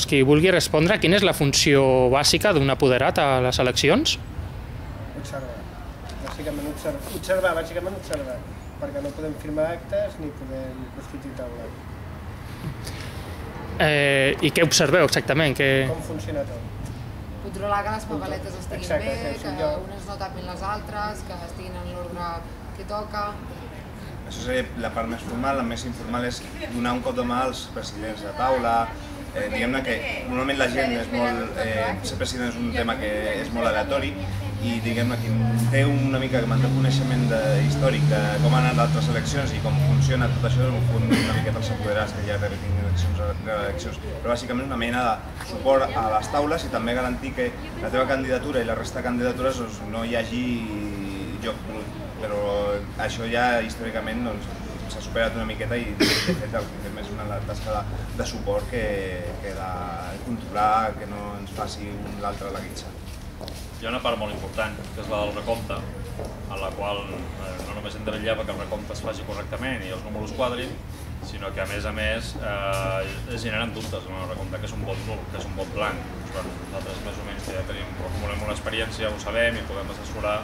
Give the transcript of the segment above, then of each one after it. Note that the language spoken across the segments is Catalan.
qui vulgui respondre, quina és la funció bàsica d'un apoderat a les eleccions? Observar. Bàsicament observar, perquè no podem firmar actes ni podem constituir taula. I què observeu exactament? Com funciona tot. Controlar que les papeletes estiguin bé, que unes no tapin les altres, que estiguin en l'ordre que toca. Això seria la part més formal. La més informal és donar un cop de mà als presidents de taula. Diguem-ne que normalment la gent és molt... Ser president és un tema que és molt aleatori i diguem-ne que té una mica de coneixement històric de com han anat altres eleccions i com funciona tot això, una miqueta els apoderats que ja tinguin eleccions, però bàsicament una mena de suport a les taules i també garantir que la teva candidatura i la resta de candidatures no hi hagi joc brut, però això ja històricament s'ha superat una miqueta i de fet el que fem és una tasca de suport que de controlar que no ens faci un l'altre la guitza. Hi ha una part molt important, que és la del recompte, en la qual no només hem de vetllar perquè el recompte es faci correctament i els números quadrin, sinó que a més es generen dubtes en el recompte, que és un vot nul, que és un vot blanc. Nosaltres més o menys ja acumulem una experiència, ho sabem i podem assessorar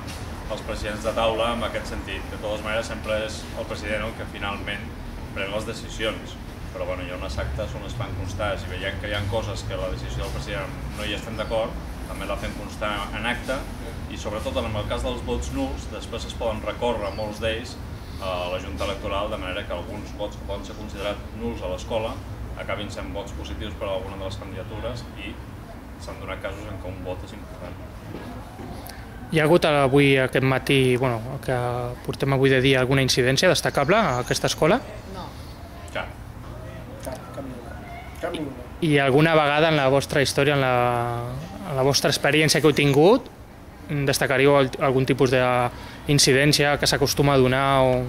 els presidents de taula en aquest sentit. De totes maneres, sempre és el president el que finalment pren les decisions, però hi ha unes actes on es fan constar i veiem que hi ha coses que la decisió del president no hi estem d'acord, també la fem constar en acte i sobretot en el cas dels vots nuls després es poden recórrer molts d'ells a la Junta Electoral de manera que alguns vots que poden ser considerats nuls a l'escola acabin sent vots positius per a alguna de les candidatures i s'han donat casos en què un vot és important. Hi ha hagut avui, aquest matí, que portem avui de dia, alguna incidència destacable a aquesta escola? No. Cap ni una. I alguna vegada en la vostra història, en la vostra experiència que heu tingut, destacaríeu algun tipus d'incidència que s'acostuma a donar o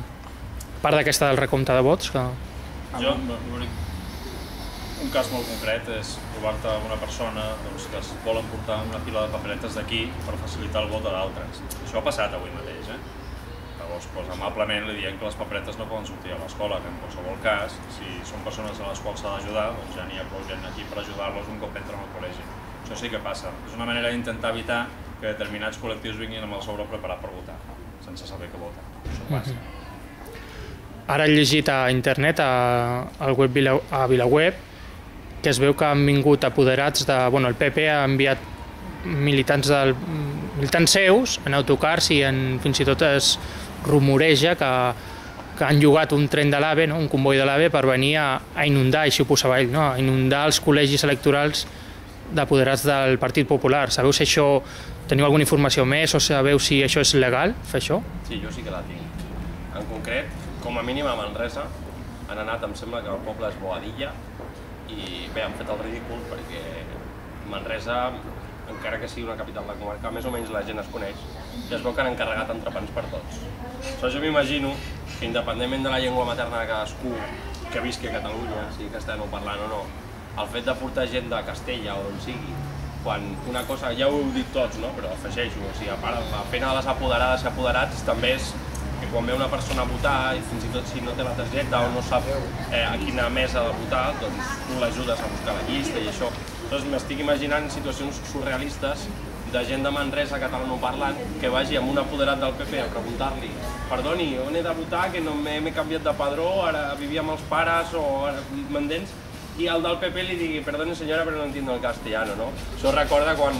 part d'aquesta del recompte de vots? Un cas molt concret és trobar-te una persona que es vol emportar una pila de paperetes d'aquí per facilitar el vot a d'altres. Això ha passat avui mateix. Llavors, amablement li diem que les paperetes no poden sortir a l'escola, que en qualsevol cas, si són persones a les quals s'ha d'ajudar, doncs ja n'hi ha prou gent aquí per ajudar-los un cop entren al col·legi. Això sí que passa. És una manera d'intentar evitar que determinats col·lectius vinguin amb el sobre preparat per votar, sense saber què voten. Això passa. Ara he llegit a internet, a VilaWeb, que es veu que han vingut apoderats de... el PP ha enviat militants seus en autocars i fins i tot es rumoreja que han llogat un tren de l'AVE, un comboi de l'AVE, per venir a inundar, així ho posava ell, a inundar els col·legis electorals d'apoderats del Partit Popular. Sabeu si això... Teniu alguna informació més o sabeu si això és legal, fer això? Sí, jo sí que la tinc. En concret, com a mínim a Manresa, han anat, em sembla que el poble és Boadilla, i bé, han fet el ridícul perquè Manresa, encara que sigui una capital de comarca, més o menys la gent es coneix i es veu que han encarregat entrepans per tots. Jo m'imagino que independentment de la llengua materna de cadascú que visqui a Catalunya, sigui castellano parlant o no, el fet de portar gent de Castella o d'on sigui, quan una cosa, ja ho heu dit tots, però afegeixo, a part la feina de les apoderades i apoderats també és que quan ve una persona a votar i fins i tot si no té la targeta o no sap a quina mesa de votar, doncs tu l'ajudes a buscar la llista i això. Doncs m'estic imaginant situacions surrealistes de gent de Manresa catalanoparlant que vagi amb un apoderat del PP a preguntar-li perdoni, on he de votar, que no m'he canviat de padró, ara vivia amb els pares o m'entens? I el del PP li digui, perdoni senyora, però no entiendo el castellano, no? Això recorda quan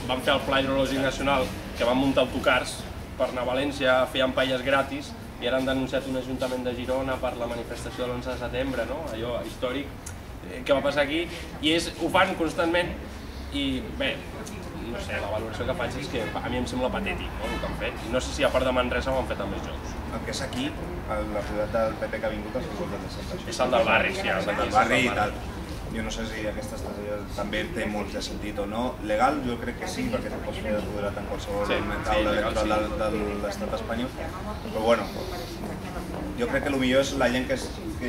van fer el Pla Hidrològic Nacional, que van muntar autocars per anar a València, feien paelles gratis i ara han denunciat un ajuntament de Girona per la manifestació de l'11 de setembre, allò històric que va passar aquí, i ho fan constantment i bé, no sé, la valoració que faig és que a mi em sembla patètic el que han fet, i no sé si a part de Manresa ho han fet amb més jocs. El que és aquí, l'apoderat del PP que ha vingut és el de Santa Xina. És el del barri, sí, el del barri i tal. Jo no sé si aquesta estratègia també té molt de sentit o no. Legal jo crec que sí, perquè tu pots fer apoderat en qualsevol taula electoral de l'estat espanyol. Però bueno, jo crec que el millor és la gent que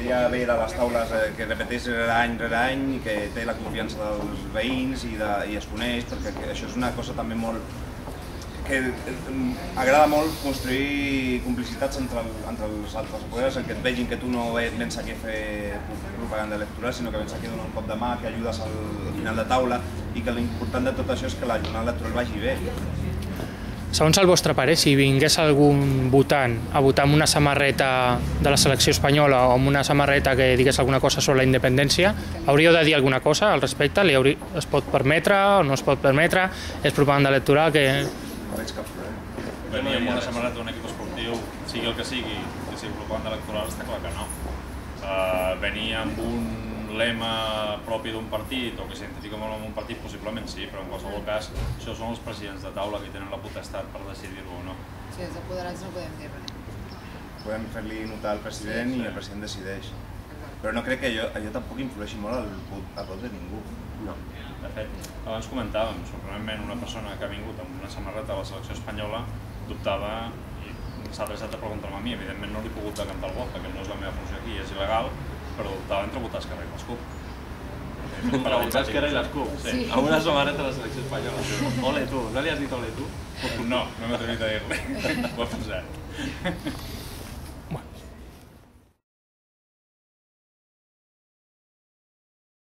ja ve de les taules, que repeteix any rere any i que té la confiança dels veïns i es coneix, perquè això és una cosa també molt que agrada molt construir complicitats entre els altres apoderats, en què et vegin que tu no vens aquí a fer propaganda electoral, sinó que vens aquí a donar un cop de mà, que ajudes al final de taula, i que l'important de tot això és que la jornada electoral vagi bé. Segons el vostre parer, si vingués algun votant a votar amb una samarreta de la selecció espanyola o amb una samarreta que digués alguna cosa sobre la independència, hauríeu de dir alguna cosa al respecte? Es pot permetre o no es pot permetre? És propaganda electoral que... No veig cap problema. Venir amb una samarreta d'un equip esportiu, sigui el que sigui propaganda electoral, està clar que no. Venir amb un lema propi d'un partit o que s'identifica molt amb un partit, possiblement sí, però en qualsevol cas això són els presidents de taula que tenen la potestat per decidir-ho o no. Sí, els apoderats no podem dir res. Podem fer-li notar al president i el president decideix. Però no crec que allò tampoc influeixi molt al vot de ningú. No. De fet, abans comentàvem, sorprenentment una persona que ha vingut amb una samarreta de la selecció espanyola dubtava i s'ha adreçat a preguntar-me a mi. Evidentment no li he pogut decantar el vot perquè no és la meva funció aquí, és il·legal, però dubtava entre votar Esquerra i l'Escup. Per votar Esquerra i l'Escup? Sí. Amb una samarreta de la selecció espanyola. Ole tu, no li has dit ole tu? No m'he atrevit a dir-li, ho he pensat.